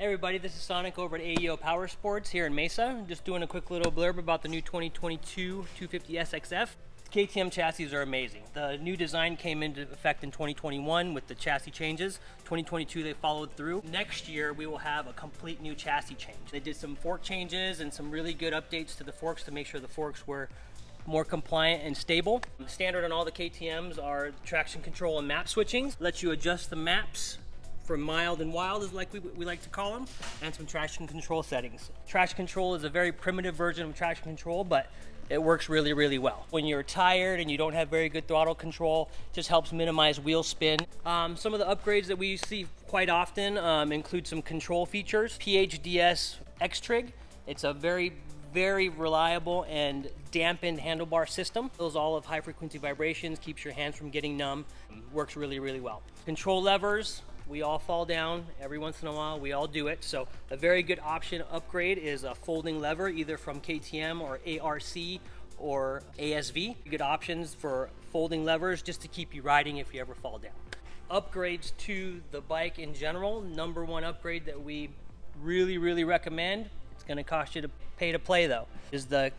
Hey everybody, this is Sonic over at AEO Power Sports here in Mesa. Just doing a quick little blurb about the new 2022 250 SX-F. KTM chassis are amazing. The new design came into effect in 2021 with the chassis changes. 2022 they followed through. Next year we will have a complete new chassis change. They did some fork changes and some really good updates to the forks to make sure the forks were more compliant and stable. Standard on all the KTMs are traction control and map switching. Lets you adjust the maps from mild and wild, is like we like to call them, and some traction control settings. Traction control is a very primitive version of traction control, but it works really, really well. When you're tired and you don't have very good throttle control, it just helps minimize wheel spin. Some of the upgrades that we see quite often include some control features. PHDS X-Trig, it's a very reliable and dampened handlebar system. Fills all of high frequency vibrations, keeps your hands from getting numb, works really, really well. Control levers, we all fall down every once in a while, we all do it. So a very good option upgrade is a folding lever, either from KTM or ARC or ASV. Good options for folding levers just to keep you riding if you ever fall down. Upgrades to the bike in general, number one upgrade that we really recommend, it's gonna cost you to pay to play though, is the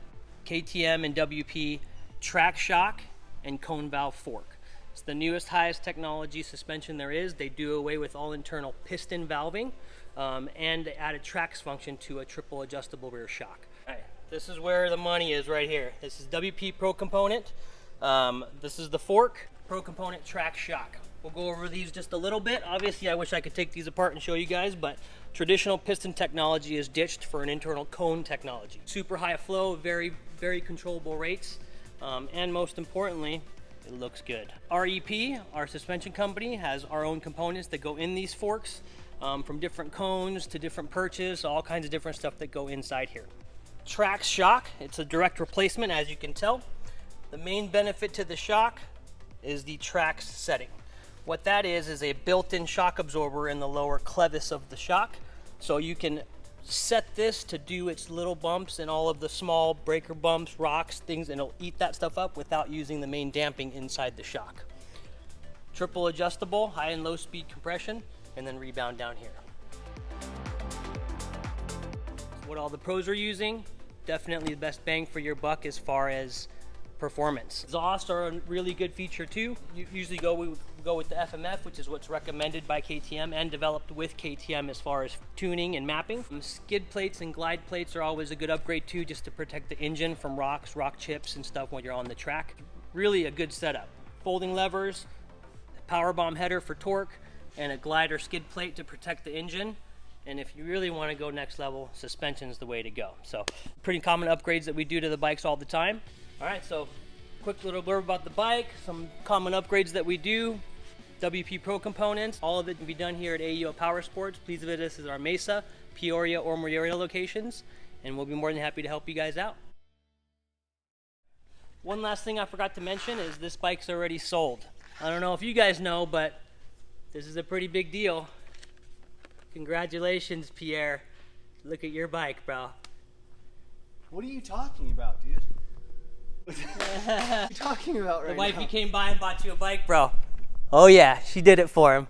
KTM and WP Trax Shock and cone valve fork. It's the newest, highest technology suspension there is. They do away with all internal piston valving, and they add a Trax function to a triple adjustable rear shock. All right, this is where the money is right here. This is WP Pro Component. This is the fork, Pro Component Trax Shock. We'll go over these just a little bit. Obviously, I wish I could take these apart and show you guys, but traditional piston technology is ditched for an internal cone technology. Super high flow, very controllable rates, and most importantly, it looks good. REP, our suspension company, has our own components that go in these forks, from different cones to different perches, all kinds of different stuff that go inside here. Trax Shock, it's a direct replacement, as you can tell. The main benefit to the shock is the Trax setting. What that is a built-in shock absorber in the lower clevis of the shock. So you can set this to do its little bumps and all of the small breaker bumps, rocks, things, and it'll eat that stuff up without using the main damping inside the shock. Triple adjustable, high and low speed compression, and then rebound down here. What all the pros are using, definitely the best bang for your buck as far as performance. Exhausts are a really good feature too. You usually we go with the FMF, which is what's recommended by KTM and developed with KTM as far as tuning and mapping. Skid plates and glide plates are always a good upgrade too, just to protect the engine from rocks, rock chips and stuff when you're on the track. Really a good setup. Folding levers, power bomb header for torque, and a glide or skid plate to protect the engine. And if you really want to go next level, suspension is the way to go. So pretty common upgrades that we do to the bikes all the time. All right, so quick little blurb about the bike, some common upgrades that we do, WP Pro components, all of it can be done here at AEO Power Sports. Please visit us at our Mesa, Peoria, or Moriarty locations, and we'll be more than happy to help you guys out. One last thing I forgot to mention is this bike's already sold. I don't know if you guys know, but this is a pretty big deal. Congratulations, Pierre. Look at your bike, bro. What are you talking about, dude? What are you talking about right now? The wifey came by and bought you a bike, bro. Oh yeah, she did it for him.